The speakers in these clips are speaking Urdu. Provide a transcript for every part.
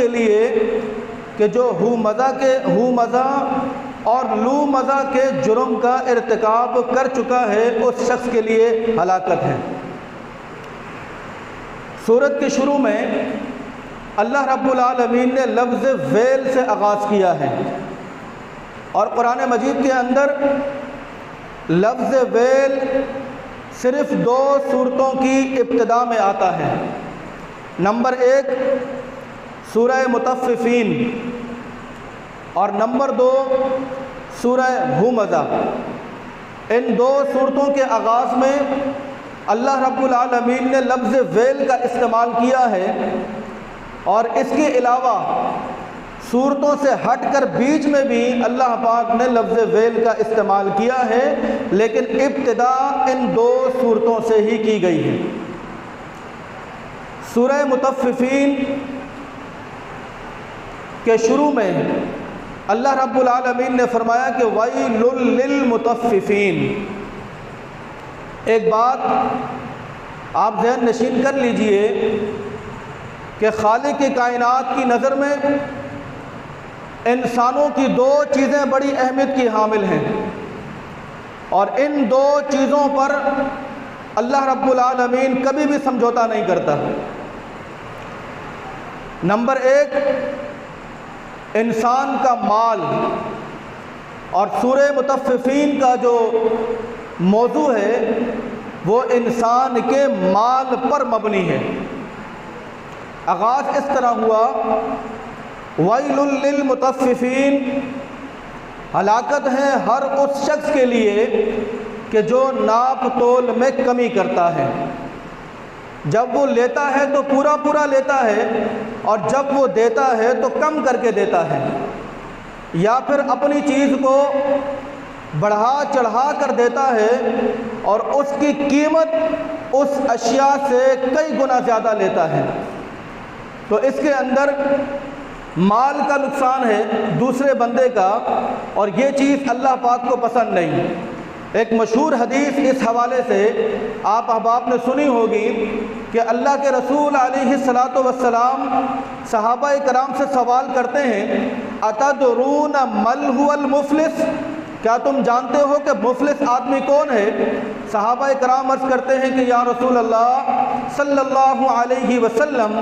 کے لیے کہ جو ہو مزہ اور لو مزہ کے جرم کا ارتکاب کر چکا ہے، اس شخص کے لیے ہلاکت ہے۔ سورت کے شروع میں اللہ رب العالمین نے لفظ ویل سے آغاز کیا ہے، اور قرآن مجید کے اندر لفظ ویل صرف 2 صورتوں کی ابتدا میں آتا ہے۔ نمبر 1 سورہ مطففین، اور نمبر 2 سورہ ہمزہ۔ ان 2 صورتوں کے آغاز میں اللہ رب العالمین نے لفظ ویل کا استعمال کیا ہے، اور اس کے علاوہ صورتوں سے ہٹ کر بیچ میں بھی اللہ پاک نے لفظ ویل کا استعمال کیا ہے، لیکن ابتدا ان 2 صورتوں سے ہی کی گئی ہے۔ سورہ مطففین کے شروع میں اللہ رب العالمین نے فرمایا کہ وَيْلٌ لِّلْمُطَفِّفِينَ۔ ایک بات آپ ذہن نشین کر لیجئے کہ خالق کائنات کی نظر میں انسانوں کی 2 چیزیں بڑی اہمیت کی حامل ہیں، اور ان 2 چیزوں پر اللہ رب العالمین کبھی بھی سمجھوتا نہیں کرتا۔ نمبر 1 انسان کا مال، اور سورہ مطففین کا جو موضوع ہے وہ انسان کے مال پر مبنی ہے۔ آغاز اس طرح ہوا وَيْلٌ لِّلْمُطَفِّفِينَ، ہلاکت ہے ہر اس شخص کے لیے کہ جو ناپ تول میں کمی کرتا ہے۔ جب وہ لیتا ہے تو پورا پورا لیتا ہے، اور جب وہ دیتا ہے تو کم کر کے دیتا ہے، یا پھر اپنی چیز کو بڑھا چڑھا کر دیتا ہے اور اس کی قیمت اس اشیاء سے کئی گنا زیادہ لیتا ہے۔ تو اس کے اندر مال کا نقصان ہے دوسرے بندے کا، اور یہ چیز اللہ پاک کو پسند نہیں۔ ایک مشہور حدیث اس حوالے سے آپ احباب نے سنی ہوگی کہ اللہ کے رسول علیہ الصلاۃ والسلام صحابہ کرام سے سوال کرتے ہیں اتدرون من هو المفلس، کیا تم جانتے ہو کہ مفلس آدمی کون ہے؟ صحابہ کرام عرض کرتے ہیں کہ یا رسول اللہ صلی اللہ علیہ وسلم،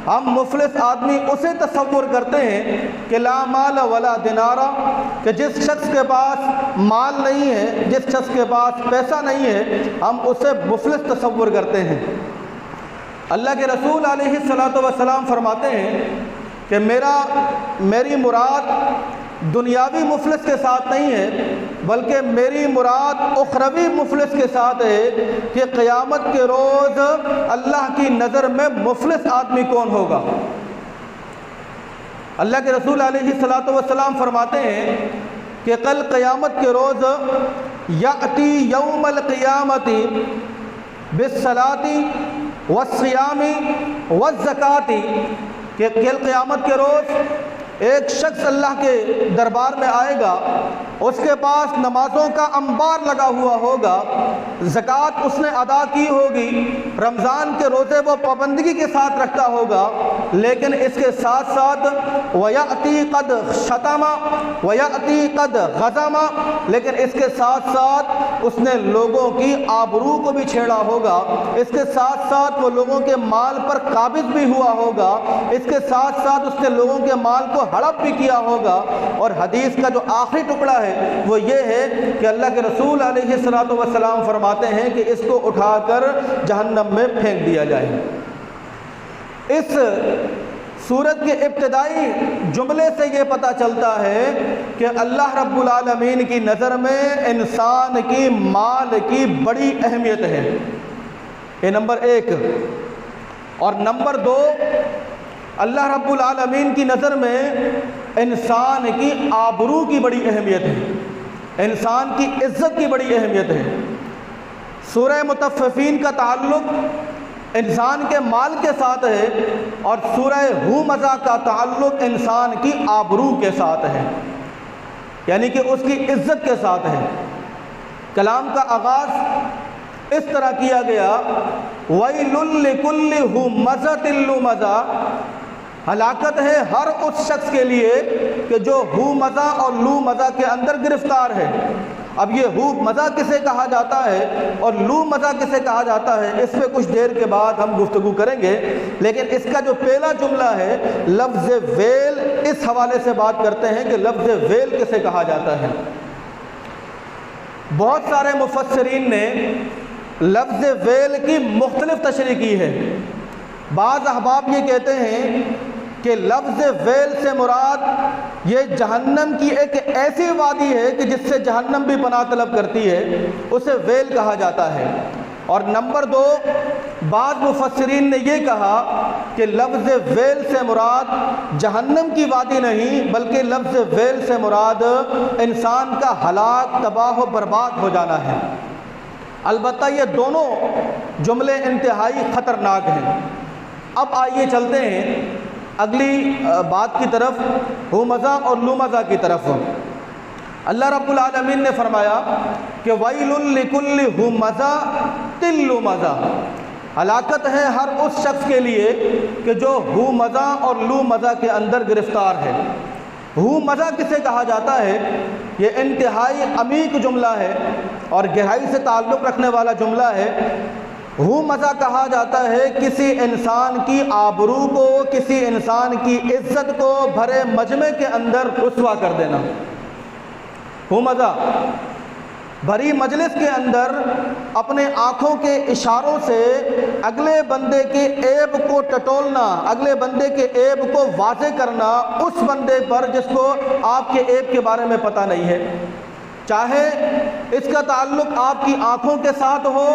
ہم مفلس آدمی اسے تصور کرتے ہیں کہ لا مال ولا دینارا، کہ جس شخص کے پاس مال نہیں ہے، جس شخص کے پاس پیسہ نہیں ہے، ہم اسے مفلس تصور کرتے ہیں۔ اللہ کے رسول علیہ الصلاۃ والسلام فرماتے ہیں کہ میری مراد دنیاوی مفلس کے ساتھ نہیں ہے، بلکہ میری مراد اخروی مفلس کے ساتھ ہے کہ قیامت کے روز اللہ کی نظر میں مفلس آدمی کون ہوگا۔ اللہ کے رسول علیہ الصلاۃ والسلام فرماتے ہیں کہ کل قیامت کے روز یأتی یوم القیامت بالصلاۃ والصیام والزکاۃ، کہ کل قیامت کے روز ایک شخص اللہ کے دربار میں آئے گا، اس کے پاس نمازوں کا انبار لگا ہوا ہوگا، زکوٰۃ اس نے ادا کی ہوگی، رمضان کے روزے وہ پابندگی کے ساتھ رکھتا ہوگا، لیکن اس کے ساتھ ساتھ وَيَأْتِي قَدْ شَتَمَ وَيَأْتِي قَدْ غَضَمَ، لیکن اس کے ساتھ ساتھ اس نے لوگوں کی آبرو کو بھی چھیڑا ہوگا، اس کے ساتھ ساتھ وہ لوگوں کے مال پر قابض بھی ہوا ہوگا، اس کے ساتھ ساتھ اس نے لوگوں کے مال کو ہڑپ بھی کیا ہوگا۔ اور حدیث کا جو آخری ٹکڑا ہے وہ یہ ہے کہ اللہ کے رسول علیہ الصلوۃ والسلام فرماتے ہیں کہ اس کو اٹھا کر جہنم میں پھینک دیا جائے۔ اس سورت کے ابتدائی جملے سے یہ پتہ چلتا ہے کہ اللہ رب العالمین کی نظر میں انسان کی مال کی بڑی اہمیت ہے، یہ نمبر 1۔ اور نمبر 2، اللہ رب العالمین کی نظر میں انسان کی آبرو کی بڑی اہمیت ہے، انسان کی عزت کی بڑی اہمیت ہے۔ سورہ مطففین کا تعلق انسان کے مال کے ساتھ ہے، اور سورہ ہمزہ کا تعلق انسان کی آبرو کے ساتھ ہے، یعنی کہ اس کی عزت کے ساتھ ہے۔ کلام کا آغاز اس طرح کیا گیا وَيْلٌ لِّكُلِّ ہُمَزَةٍ لُمَزَةٍ، ہلاکت ہے ہر اس شخص کے لیے کہ جو ہو مزہ اور لو مزہ کے اندر گرفتار ہے۔ اب یہ ہو مزہ کسے کہا جاتا ہے اور لو مزہ کسے کہا جاتا ہے، اس پہ کچھ دیر کے بعد ہم گفتگو کریں گے، لیکن اس کا جو پہلا جملہ ہے لفظ ویل، اس حوالے سے بات کرتے ہیں کہ لفظ ویل کسے کہا جاتا ہے۔ بہت سارے مفسرین نے لفظ ویل کی مختلف تشریح کی ہے۔ بعض احباب یہ کہتے ہیں کہ لفظ ویل سے مراد یہ جہنم کی ایک ایسی وادی ہے کہ جس سے جہنم بھی پناہ طلب کرتی ہے، اسے ویل کہا جاتا ہے۔ اور نمبر دو، بعض مفسرین نے یہ کہا کہ لفظ ویل سے مراد جہنم کی وادی نہیں، بلکہ لفظ ویل سے مراد انسان کا ہلاک، تباہ و برباد ہو جانا ہے۔ البتہ یہ دونوں جملے انتہائی خطرناک ہیں۔ اب آئیے چلتے ہیں اگلی بات کی طرف، ہمزہ اور لمزہ کی طرف۔ اللہ رب العالمین نے فرمایا کہ وَيْلٌ لِكُلِّ ہُمَزَةٍ لُمَزَةٍ، ہلاکت ہے ہر اس شخص کے لیے کہ جو ہمزہ اور لمزہ کے اندر گرفتار ہے۔ ہمزہ کسے کہا جاتا ہے؟ یہ انتہائی عمیق جملہ ہے اور گہرائی سے تعلق رکھنے والا جملہ ہے۔ ہمزہ کہا جاتا ہے کسی انسان کی آبرو کو، کسی انسان کی عزت کو بھرے مجمع کے اندر رسوا کر دینا۔ ہمزہ بھری مجلس کے اندر اپنے آنکھوں کے اشاروں سے اگلے بندے کے عیب کو ٹٹولنا، اگلے بندے کے عیب کو واضح کرنا اس بندے پر جس کو آپ کے عیب کے بارے میں پتہ نہیں ہے، چاہے اس کا تعلق آپ کی آنکھوں کے ساتھ ہو،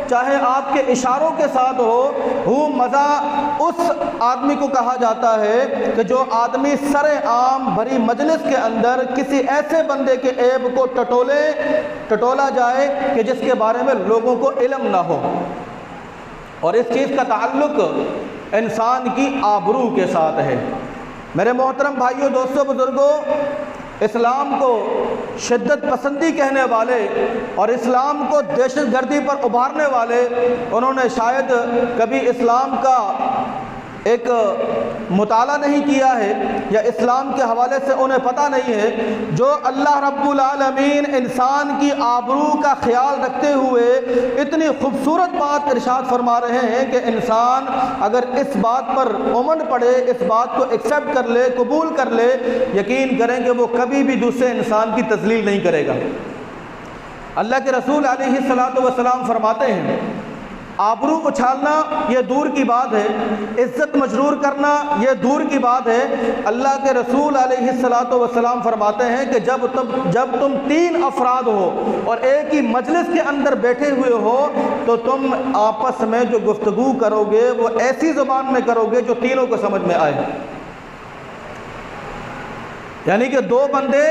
چاہے آپ کے اشاروں کے ساتھ ہو۔ مزہ اس آدمی کو کہا جاتا ہے کہ جو آدمی سر عام بھری مجلس کے اندر کسی ایسے بندے کے عیب کو ٹٹولا جائے کہ جس کے بارے میں لوگوں کو علم نہ ہو، اور اس چیز کا تعلق انسان کی آبرو کے ساتھ ہے۔ میرے محترم بھائیوں، دوستوں، بزرگوں، اسلام کو شدت پسندی کہنے والے اور اسلام کو دہشت گردی پر ابھارنے والے، انہوں نے شاید کبھی اسلام کا ایک مطالعہ نہیں کیا ہے یا اسلام کے حوالے سے انہیں پتہ نہیں ہے۔ جو اللہ رب العالمین انسان کی آبرو کا خیال رکھتے ہوئے اتنی خوبصورت بات ارشاد فرما رہے ہیں کہ انسان اگر اس بات پر امن پڑے، اس بات کو ایکسیپٹ کر لے، قبول کر لے، یقین کریں کہ وہ کبھی بھی دوسرے انسان کی تذلیل نہیں کرے گا۔ اللہ کے رسول علیہ الصلوۃ والسلام فرماتے ہیں آبرو اچھالنا یہ دور کی بات ہے، عزت مجرور کرنا یہ دور کی بات ہے۔ اللہ کے رسول علیہ الصلوۃ والسلام فرماتے ہیں کہ جب تم 3 افراد ہو اور ایک ہی مجلس کے اندر بیٹھے ہوئے ہو تو تم آپس میں جو گفتگو کرو گے وہ ایسی زبان میں کرو گے جو تینوں کو سمجھ میں آئے۔ یعنی کہ 2 بندے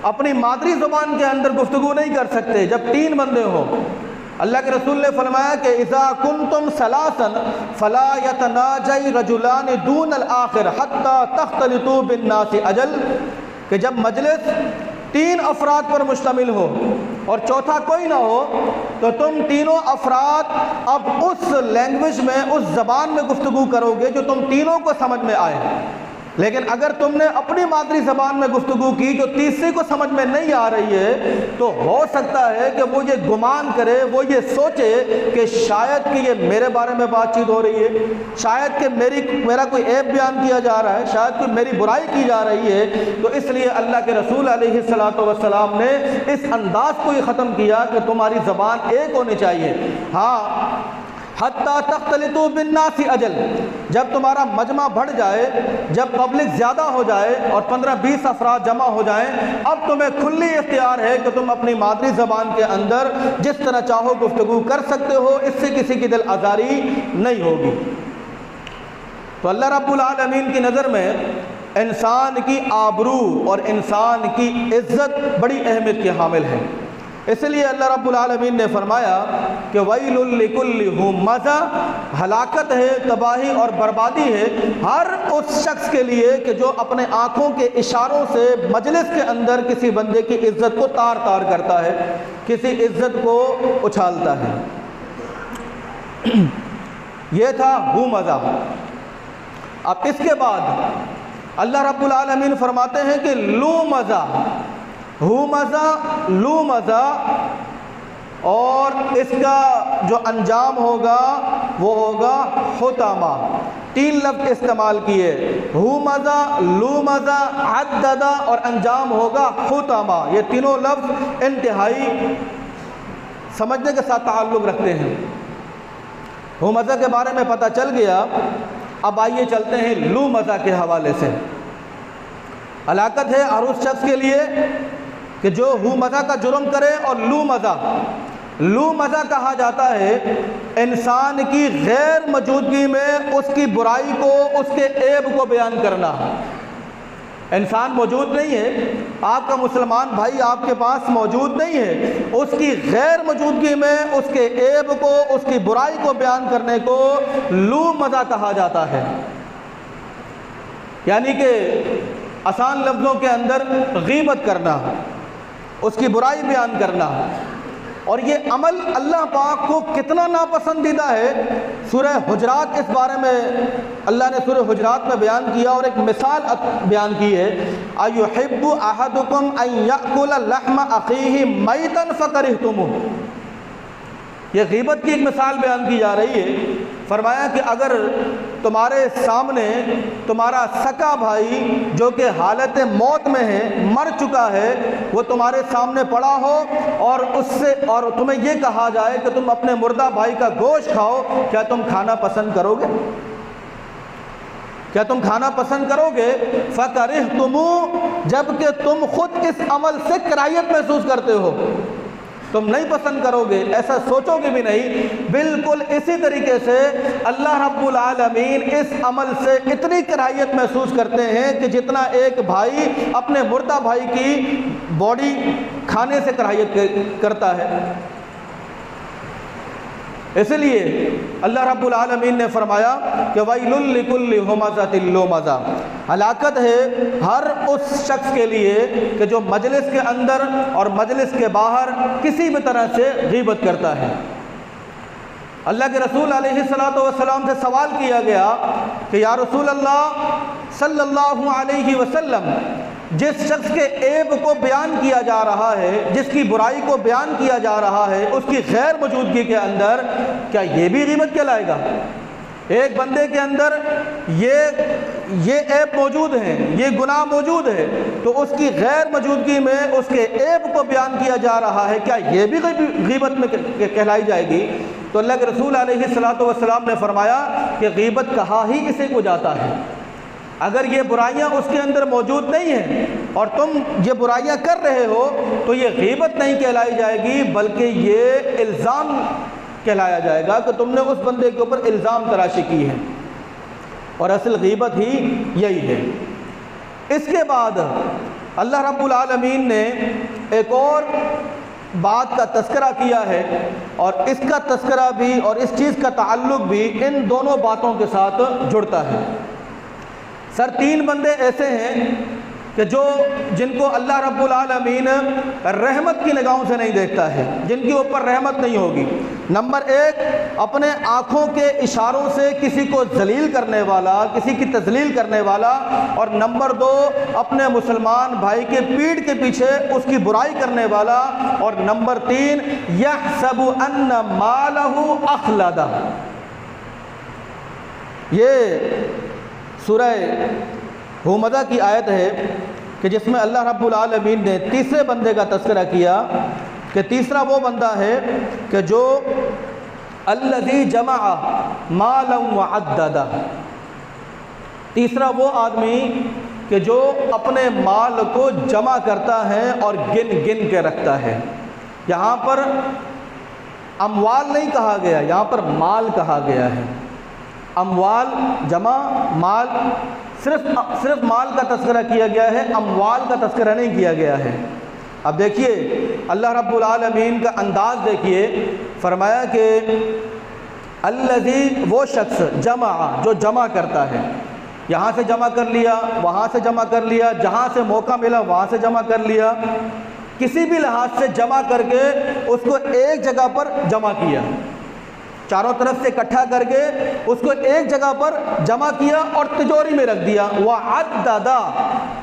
اپنی مادری زبان کے اندر گفتگو نہیں کر سکتے جب 3 بندے ہوں۔ اللہ کے رسول نے فرمایا کہ اذا کنتم ثلاثا فلا يتناجي رجلان دون الاخر حتى تختلطوا بالناس اجل، کہ جب مجلس 3 افراد پر مشتمل ہو اور چوتھا کوئی نہ ہو تو تم تینوں افراد اب اس لینگویج میں، اس زبان میں گفتگو کرو گے جو تم تینوں کو سمجھ میں آئے۔ لیکن اگر تم نے اپنی مادری زبان میں گفتگو کی جو تیسرے کو سمجھ میں نہیں آ رہی ہے تو ہو سکتا ہے کہ وہ یہ گمان کرے، وہ یہ سوچے کہ شاید کہ یہ میرے بارے میں بات چیت ہو رہی ہے، شاید کہ میرا کوئی عیب بیان کیا جا رہا ہے، شاید کوئی میری برائی کی جا رہی ہے۔ تو اس لیے اللہ کے رسول علیہ الصلوۃ والسلام نے اس انداز کو ہی ختم کیا کہ تمہاری زبان ایک ہونی چاہیے۔ ہاں، حتیٰ تختلطوا بالناس اجل، جب تمہارا مجمع بڑھ جائے، جب پبلک زیادہ ہو جائے اور 15-20 افراد جمع ہو جائیں، اب تمہیں کھلی اختیار ہے کہ تم اپنی مادری زبان کے اندر جس طرح چاہو گفتگو کر سکتے ہو، اس سے کسی کی دل آزاری نہیں ہوگی۔ تو اللہ رب العالمین کی نظر میں انسان کی آبرو اور انسان کی عزت بڑی اہمیت کے حامل ہے۔ اس لیے اللہ رب العالمین نے فرمایا کہ وَيْلٌ لِكُلِّ ہُمَزَةٍ، ہلاکت ہے، تباہی اور بربادی ہے ہر اس شخص کے لیے کہ جو اپنے آنکھوں کے اشاروں سے مجلس کے اندر کسی بندے کی عزت کو تار تار کرتا ہے، کسی عزت کو اچھالتا ہے۔ یہ تھا ہمزہ۔ اب اس کے بعد اللہ رب العالمین فرماتے ہیں کہ لومزہ، ہومزہ، لومزہ، اور اس کا جو انجام ہوگا وہ ہوگا حطمہ۔ 3 لفظ استعمال کیے، ہومزہ، لومزہ، عددہ، اور انجام ہوگا حطمہ۔ یہ تینوں لفظ انتہائی سمجھنے کے ساتھ تعلق رکھتے ہیں۔ ہومزہ کے بارے میں پتہ چل گیا، اب آئیے چلتے ہیں لومزہ کے حوالے سے۔ ہلاکت ہے ہر اس شخص کے لیے کہ جو ہومزہ کا جرم کرے، اور لومزہ کہا جاتا ہے انسان کی غیر موجودگی میں اس کی برائی کو، اس کے عیب کو بیان کرنا۔ انسان موجود نہیں ہے، آپ کا مسلمان بھائی آپ کے پاس موجود نہیں ہے، اس کی غیر موجودگی میں اس کے عیب کو، اس کی برائی کو بیان کرنے کو لومزہ کہا جاتا ہے۔ یعنی کہ آسان لفظوں کے اندر غیبت کرنا، اس کی برائی بیان کرنا۔ اور یہ عمل اللہ پاک کو کتنا ناپسندیدہ ہے، سورہ حجرات اس بارے میں اللہ نے سورہ حجرات میں بیان کیا، اور ایک مثال بیان کی ہے، أَيُحِبُّ أَحَدُكُمْ أَن يَأْكُلَ لَحْمَ أَخِيهِ مَيْتًا فَكَرِهْتُمُوهُ۔ یہ غیبت کی ایک مثال بیان کی جا رہی ہے۔ فرمایا کہ اگر تمہارے سامنے تمہارا سکا بھائی جو کہ حالت موت میں ہے، مر چکا ہے، وہ تمہارے سامنے پڑا ہو، اور تمہیں یہ کہا جائے کہ تم اپنے مردہ بھائی کا گوشت کھاؤ، کیا تم کھانا پسند کرو گے؟ کیا تم کھانا پسند کرو گے؟ فَكَرِهْتُمُوهُ، جبکہ تم خود اس عمل سے کراہیت محسوس کرتے ہو، تم نہیں پسند کرو گے، ایسا سوچو گے بھی نہیں۔ بالکل اسی طریقے سے اللہ رب العالمین اس عمل سے اتنی کراہیت محسوس کرتے ہیں کہ جتنا ایک بھائی اپنے مردہ بھائی کی باڈی کھانے سے کراہیت کرتا ہے۔ اس لیے اللہ رب العالمین نے فرمایا کہ وَيْلٌ لِكُلِّ هُمَزَةٍ لُمَزَةٍ، ہلاکت ہے ہر اس شخص کے لیے کہ جو مجلس کے اندر اور مجلس کے باہر کسی بھی طرح سے غیبت کرتا ہے۔ اللہ کے رسول علیہ السلام سے سوال کیا گیا کہ یا رسول اللہ صلی اللہ علیہ وسلم، جس شخص کے عیب کو بیان کیا جا رہا ہے، جس کی برائی کو بیان کیا جا رہا ہے، اس کی غیر موجودگی کے اندر، کیا یہ بھی غیبت کہلائے گا؟ ایک بندے کے اندر یہ عیب موجود ہے، یہ گناہ موجود ہے، تو اس کی غیر موجودگی میں اس کے عیب کو بیان کیا جا رہا ہے، کیا یہ بھی غیبت میں کہلائی جائے گی؟ تو اللہ کے رسول علیہ السلام نے فرمایا کہ غیبت کہا ہی اسے کو جاتا ہے۔ اگر یہ برائیاں اس کے اندر موجود نہیں ہیں اور تم یہ برائیاں کر رہے ہو تو یہ غیبت نہیں کہلائی جائے گی، بلکہ یہ الزام کہلایا جائے گا کہ تم نے اس بندے کے اوپر الزام تراشی کی ہے، اور اصل غیبت ہی یہی ہے۔ اس کے بعد اللہ رب العالمین نے ایک اور بات کا تذکرہ کیا ہے، اور اس کا تذکرہ بھی اور اس چیز کا تعلق بھی ان دونوں باتوں کے ساتھ جڑتا ہے۔ سر 3 بندے ایسے ہیں کہ جن کو اللہ رب العالمین رحمت کی نگاہوں سے نہیں دیکھتا ہے، جن کے اوپر رحمت نہیں ہوگی۔ نمبر 1، اپنے آنکھوں کے اشاروں سے کسی کو ذلیل کرنے والا، کسی کی تذلیل کرنے والا، اور نمبر 2، اپنے مسلمان بھائی کے پیٹھ کے پیچھے اس کی برائی کرنے والا، اور نمبر 3، یحسب ان مالہ اخلدہ۔ یہ سورہ ہومزہ کی آیت ہے کہ جس میں اللہ رب العالمین نے تیسرے بندے کا تذکرہ کیا کہ تیسرا وہ بندہ ہے کہ جو الذی جمع مالا وعددہ، تیسرا وہ آدمی کہ جو اپنے مال کو جمع کرتا ہے اور گن گن کے رکھتا ہے۔ یہاں پر اموال نہیں کہا گیا، یہاں پر مال کہا گیا ہے۔ اموال جمع مال، صرف مال کا تذکرہ کیا گیا ہے، اموال کا تذکرہ نہیں کیا گیا ہے۔ اب دیکھیے اللہ رب العالمین کا انداز دیکھیے، فرمایا کہ الذی، وہ شخص جمع، جو جمع کرتا ہے، یہاں سے جمع کر لیا، وہاں سے جمع کر لیا، جہاں سے موقع ملا وہاں سے جمع کر لیا، کسی بھی لحاظ سے جمع کر کے اس کو ایک جگہ پر جمع کیا۔ چاروں طرف سے اکٹھا کر کے اس کو ایک جگہ پر جمع کیا اور تجوری میں رکھ دیا، وعددا،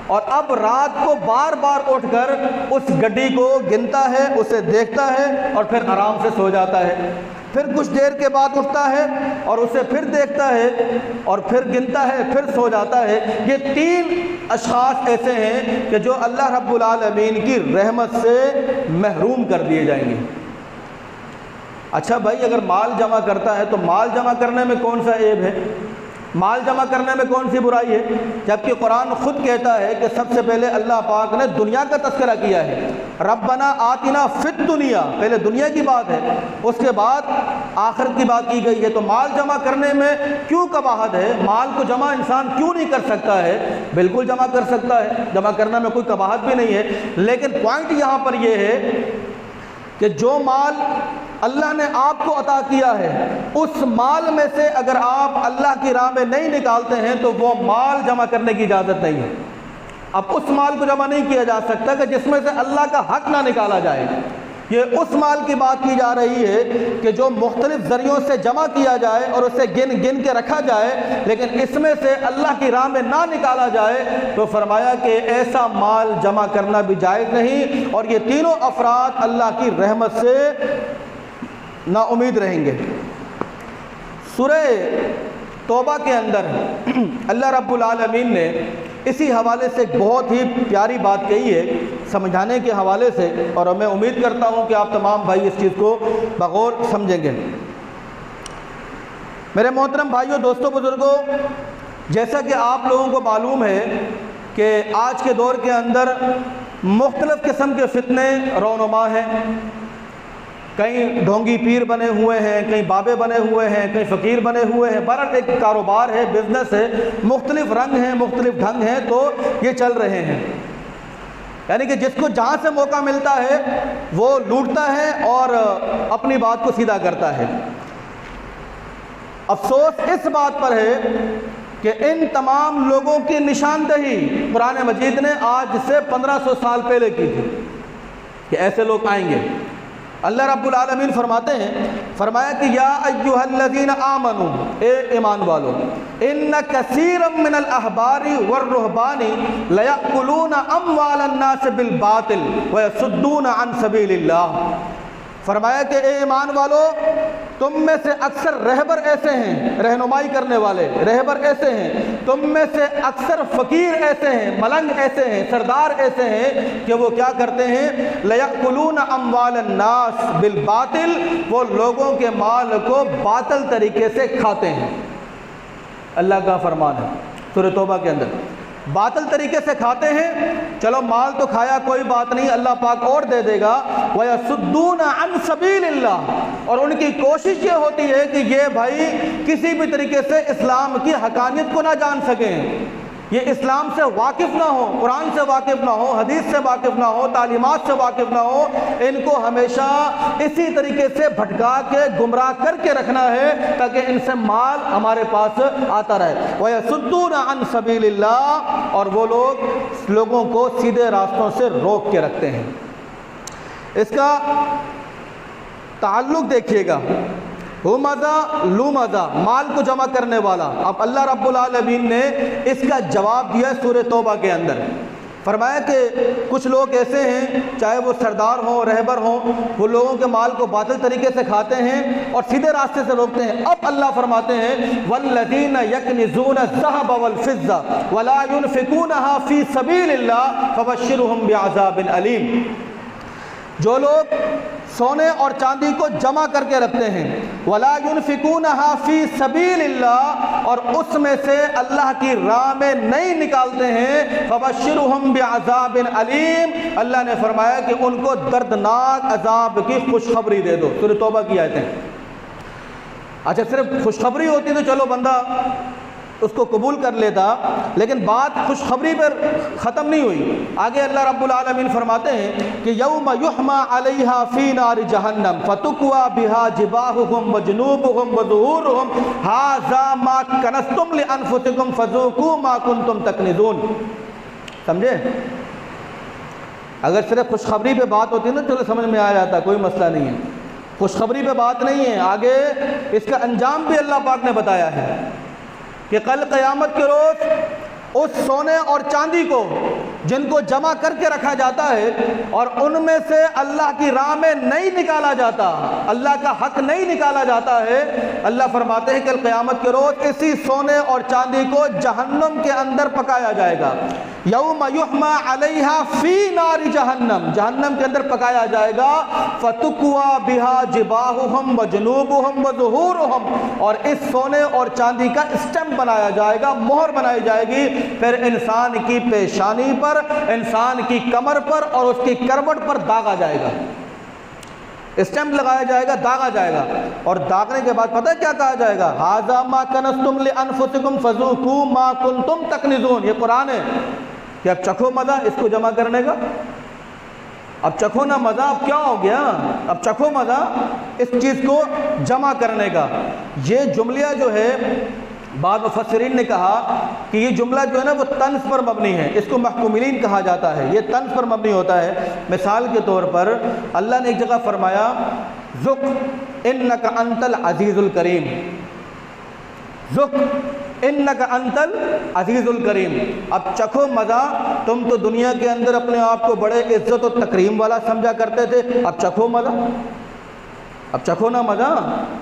اور اب رات کو بار بار اٹھ کر اس گڈی کو گنتا ہے، اسے دیکھتا ہے اور پھر آرام سے سو جاتا ہے، پھر کچھ دیر کے بعد اٹھتا ہے اور اسے پھر دیکھتا ہے اور پھر گنتا ہے، پھر سو جاتا ہے۔ یہ 3 اشخاص ایسے ہیں کہ جو اللہ رب العالمین کی رحمت سے محروم کر دیے جائیں گے۔ اچھا بھائی، اگر مال جمع کرتا ہے تو مال جمع کرنے میں کون سا عیب ہے؟ مال جمع کرنے میں کون سی برائی ہے؟ جبکہ قرآن خود کہتا ہے کہ سب سے پہلے اللہ پاک نے دنیا کا تذکرہ کیا ہے، ربنا آتنا فی الدنیا، پہلے دنیا کی بات ہے، اس کے بعد آخرت کی بات کی گئی ہے۔ تو مال جمع کرنے میں کیوں قباحت ہے؟ مال کو جمع انسان کیوں نہیں کر سکتا ہے؟ بالکل جمع کر سکتا ہے، جمع کرنے میں کوئی قباحت بھی نہیں ہے، لیکن پوائنٹ یہاں پر یہ ہے کہ جو مال اللہ نے آپ کو عطا کیا ہے، اس مال میں سے اگر آپ اللہ کی راہ میں نہیں نکالتے ہیں تو وہ مال جمع کرنے کی اجازت نہیں ہے۔ اب اس مال کو جمع نہیں کیا جا سکتا کہ جس میں سے اللہ کا حق نہ نکالا جائے۔ یہ اس مال کی بات کی جا رہی ہے کہ جو مختلف ذریعوں سے جمع کیا جائے اور اسے گن گن کے رکھا جائے، لیکن اس میں سے اللہ کی راہ میں نہ نکالا جائے، تو فرمایا کہ ایسا مال جمع کرنا بھی جائز نہیں، اور یہ تینوں افراد اللہ کی رحمت سے نا امید رہیں گے۔ سورہ توبہ کے اندر اللہ رب العالمین نے اسی حوالے سے ایک بہت ہی پیاری بات کہی ہے سمجھانے کے حوالے سے، اور میں امید کرتا ہوں کہ آپ تمام بھائی اس چیز کو بغور سمجھیں گے۔ میرے محترم بھائیوں، دوستوں، بزرگوں، جیسا کہ آپ لوگوں کو معلوم ہے کہ آج کے دور کے اندر مختلف قسم کے فتنے رونما ہیں، کہیں ڈھونگی پیر بنے ہوئے ہیں، کہیں بابے بنے ہوئے ہیں، کہیں فقیر بنے ہوئے ہیں، بہرحال ایک کاروبار ہے، بزنس ہے، مختلف رنگ ہیں، مختلف ڈھنگ ہیں، تو یہ چل رہے ہیں۔ یعنی کہ جس کو جہاں سے موقع ملتا ہے وہ لوٹتا ہے اور اپنی بات کو سیدھا کرتا ہے۔ افسوس اس بات پر ہے کہ ان تمام لوگوں کی نشاندہی قرآن مجید نے آج سے 1500 سال پہلے کی تھی کہ ایسے لوگ آئیں گے۔ اللہ رب العالمین فرماتے ہیں، فرمایا کہ یا ایھا الذین آمنوا، اے ایمان والو، ان کثیرا من الاحبار والرہبان لیأکلون اموال الناس بالباطل ویصدون عن سبیل اللہ۔ فرمایا کہ اے ایمان والو، تم میں سے اکثر رہبر ایسے ہیں، رہنمائی کرنے والے رہبر ایسے ہیں، تم میں سے اکثر فقیر ایسے ہیں، ملنگ ایسے ہیں، سردار ایسے ہیں کہ وہ کیا کرتے ہیں، لیأکلون اموال الناس بالباطل، وہ لوگوں کے مال کو باطل طریقے سے کھاتے ہیں۔ اللہ کا فرمان ہے سورہ توبہ کے اندر، باطل طریقے سے کھاتے ہیں۔ چلو مال تو کھایا، کوئی بات نہیں، اللہ پاک اور دے دے گا۔ وَيَصُدُّونَ عَن سَبِيلِ اللَّهِ، اور ان کی کوشش یہ ہوتی ہے کہ یہ بھائی کسی بھی طریقے سے اسلام کی حقانیت کو نہ جان سکیں، یہ اسلام سے واقف نہ ہو، قرآن سے واقف نہ ہو، حدیث سے واقف نہ ہو، تعلیمات سے واقف نہ ہو، ان کو ہمیشہ اسی طریقے سے بھٹکا کے گمراہ کر کے رکھنا ہے تاکہ ان سے مال ہمارے پاس آتا رہے۔ وَيَصُدُّونَ عَن سَبِيلِ اللَّهِ، اور وہ لوگ لوگوں کو سیدھے راستوں سے روک کے رکھتے ہیں۔ اس کا تعلق دیکھیے گا، ہمزہ لومزہ، مال کو جمع کرنے والا۔ اب اللہ رب العالمین نے اس کا جواب دیا سورہ توبہ کے اندر، فرمایا کہ کچھ لوگ ایسے ہیں، چاہے وہ سردار ہوں، رہبر ہوں، وہ لوگوں کے مال کو باطل طریقے سے کھاتے ہیں اور سیدھے راستے سے روکتے ہیں۔ اب اللہ فرماتے ہیں وَالَّذِينَ يَكْنِزُونَ الذَّهَبَ وَالْفِضَّةَ وَلَا يُنْفِقُونَهَا فِي سَبِيلِ اللَّهِ فَبَشِّرْهُم بِعَذَابٍ أَلِيمٍ، جو لوگ سونے اور چاندی کو جمع کر کے رکھتے ہیں، وَلَا يُنْفِقُونَهَا فِي سَبِيلِ اللَّهِ، اور اس میں سے اللہ کی راہ میں نہیں نکالتے ہیں، فَبَشِّرْهُم بِعَذَابٍ أَلِيمٍ، اللہ نے فرمایا کہ ان کو دردناک عذاب کی خوشخبری دے دو۔ سورہ توبہ کی آیتیں۔ اچھا، صرف خوشخبری ہوتی تو چلو بندہ اس کو قبول کر لیتا، لیکن بات خوشخبری پر ختم نہیں ہوئی۔ آگے اللہ رب العالمین فرماتے ہیں کہ یوم یحمى علیہا فی نار جہنم فتکوی بہا جباہہم وجنوبہم وظہورہم ھذا ما کنزتم لانفسکم فذوقوا ما کنتم تکنزون۔ سمجھے؟ اگر صرف خوشخبری پہ بات ہوتی ہے نا چلو سمجھ میں آ جاتا، کوئی مسئلہ نہیں ہے، خوشخبری پہ بات نہیں ہے، آگے اس کا انجام بھی اللہ پاک نے بتایا ہے کہ کل قیامت کے روز اس سونے اور چاندی کو جن کو جمع کر کے رکھا جاتا ہے اور ان میں سے اللہ کی راہ میں نہیں نکالا جاتا، اللہ کا حق نہیں نکالا جاتا ہے، اللہ فرماتے ہیں کل قیامت کے روز اسی سونے اور چاندی کو جہنم کے اندر پکایا جائے گا۔ یوم یحمى علیہا فی نار جہنم، جہنم کے اندر پکایا جائے گا۔ فتکوی بہا جباہہم وجنوبہم وظہورہم، اور اس سونے اور چاندی کا اسٹمپ بنایا جائے گا، مہر بنائی جائے گی، پھر انسان کی پیشانی پر، انسان کی کمر پر اور اس کی کروٹ پر داغا جائے گا، اسٹمپ لگایا جائے گا، داغا جائے گا، اور داغنے کے بعد پتہ ہے کیا کہا جائے گا؟ ھذا ما کنزتم لانفسکم فذوقوا ما کنتم تکنزون۔ یہ قرآن ہے کہ اب چکھو مزہ اس کو جمع کرنے کا، اب چکھو نا مزہ، اب کیا ہو گیا؟ اب چکھو مزہ اس چیز کو جمع کرنے کا۔ یہ جملہ جو ہے بعض مفسرین نے کہا کہ یہ جملہ جو ہے نا وہ طنز پر مبنی ہے، اس کو محکومین کہا جاتا ہے، یہ طنز پر مبنی ہوتا ہے۔ مثال کے طور پر اللہ نے ایک جگہ فرمایا ذق انک انت العزیز الکریم، ذق انک انت العزیز الکریم، اب چکھو مزہ، تم تو دنیا کے اندر اپنے آپ کو بڑے عزت و تکریم والا سمجھا کرتے تھے، اب چکھو مزہ، اب چکھو نا مزہ،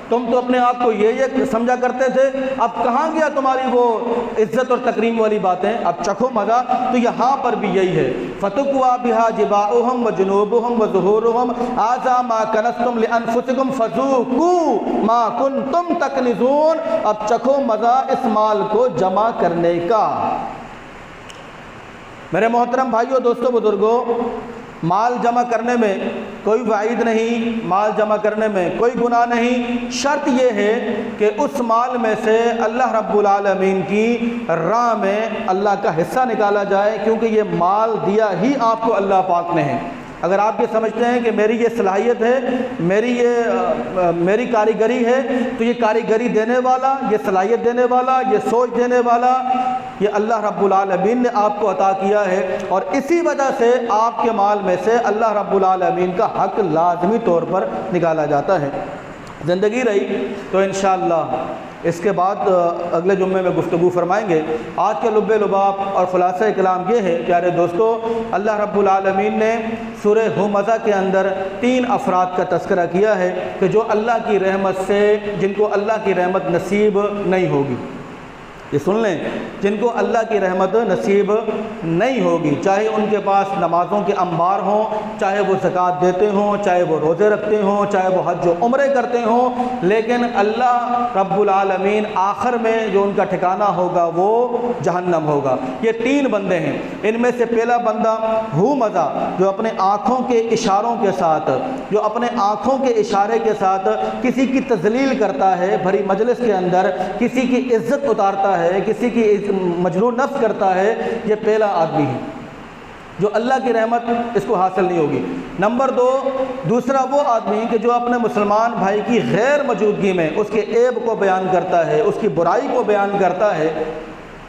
تم تو اپنے آپ کو یہ سمجھا کرتے تھے، اب کہاں گیا تمہاری وہ عزت اور تکریم والی باتیں، اب چکھو مزہ۔ تو یہاں پر بھی یہی ہے، فتکوی بہا جباہہم وجنوبہم وظہورہم ھذا ما کنزتم لانفسکم فذوقوا ما کنتم تکنزون، اب چکھو مزہ اس مال کو جمع کرنے کا۔ میرے محترم بھائیوں، دوستوں، بزرگوں، مال جمع کرنے میں کوئی وعید نہیں، مال جمع کرنے میں کوئی گناہ نہیں، شرط یہ ہے کہ اس مال میں سے اللہ رب العالمین کی راہ میں اللہ کا حصہ نکالا جائے، کیونکہ یہ مال دیا ہی آپ کو اللہ پاک نے ہے۔ اگر آپ یہ سمجھتے ہیں کہ میری یہ صلاحیت ہے، میری کاریگری ہے، تو یہ کاریگری دینے والا، یہ صلاحیت دینے والا، یہ سوچ دینے والا، یہ اللہ رب العالمین نے آپ کو عطا کیا ہے، اور اسی وجہ سے آپ کے مال میں سے اللہ رب العالمین کا حق لازمی طور پر نکالا جاتا ہے۔ زندگی رہی تو انشاءاللہ اس کے بعد اگلے جمعے میں گفتگو فرمائیں گے۔ آج کے لب لباب اور خلاصہ کلام یہ ہے پیارے دوستو، اللہ رب العالمین نے سورہ ہمزہ کے اندر 3 افراد کا تذکرہ کیا ہے کہ جو اللہ کی رحمت سے، جن کو اللہ کی رحمت نصیب نہیں ہوگی۔ یہ سن لیں، جن کو اللہ کی رحمت نصیب نہیں ہوگی، چاہے ان کے پاس نمازوں کے انبار ہوں، چاہے وہ زکوٰۃ دیتے ہوں، چاہے وہ روزے رکھتے ہوں، چاہے وہ حج و عمرے کرتے ہوں، لیکن اللہ رب العالمین آخر میں جو ان کا ٹھکانہ ہوگا وہ جہنم ہوگا۔ یہ 3 بندے ہیں، ان میں سے پہلا بندہ ہمزہ، جو اپنے آنکھوں کے اشاروں کے ساتھ، جو اپنے آنکھوں کے اشارے کے ساتھ کسی کی تذلیل کرتا ہے، بھری مجلس کے اندر کسی کی عزت اتارتا ہے، کسی کی مجروح نفس کرتا ہے، یہ پہلا آدمی ہے جو اللہ کی رحمت اس کو حاصل نہیں ہوگی۔ نمبر 2، دوسرا وہ آدمی کہ جو اپنے مسلمان بھائی کی غیر موجودگی میں اس کے عیب کو بیان کرتا ہے، اس کی برائی کو بیان کرتا ہے،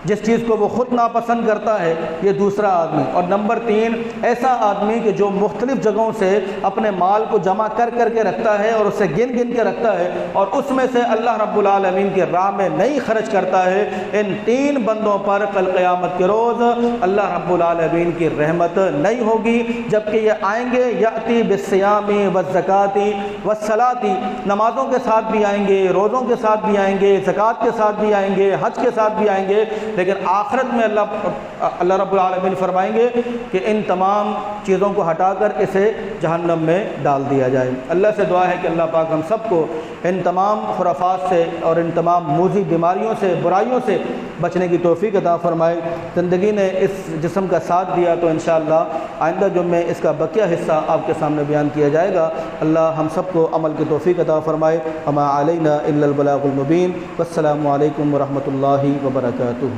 جس چیز کو وہ خود ناپسند کرتا ہے، یہ دوسرا آدمی۔ اور نمبر 3، ایسا آدمی کہ جو مختلف جگہوں سے اپنے مال کو جمع کر کے رکھتا ہے اور اسے گن کے رکھتا ہے اور اس میں سے اللہ رب العالمین کی راہ میں نہیں خرچ کرتا ہے۔ ان 3 بندوں پر کل قیامت کے روز اللہ رب العالمین کی رحمت نہیں ہوگی، جبکہ یہ آئیں گے یأتی بالصیام والزکاۃ والصلاۃ، نمازوں کے ساتھ بھی آئیں گے، روزوں کے ساتھ بھی آئیں گے، زکوٰۃ کے ساتھ بھی آئیں گے، حج کے ساتھ بھی آئیں گے، لیکن آخرت میں اللہ رب العالمین فرمائیں گے کہ ان تمام چیزوں کو ہٹا کر اسے جہنم میں ڈال دیا جائے۔ اللہ سے دعا ہے کہ اللہ پاک ہم سب کو ان تمام خرافات سے اور ان تمام موذی بیماریوں سے، برائیوں سے بچنے کی توفیق عطا فرمائے۔ زندگی نے اس جسم کا ساتھ دیا تو انشاءاللہ آئندہ جمعے اس کا بقیہ حصہ آپ کے سامنے بیان کیا جائے گا۔ اللہ ہم سب کو عمل کی توفیق عطا فرمائے۔ وما علینا الا البلاغ المبین۔ والسلام علیکم ورحمۃ اللہ وبرکاتہ۔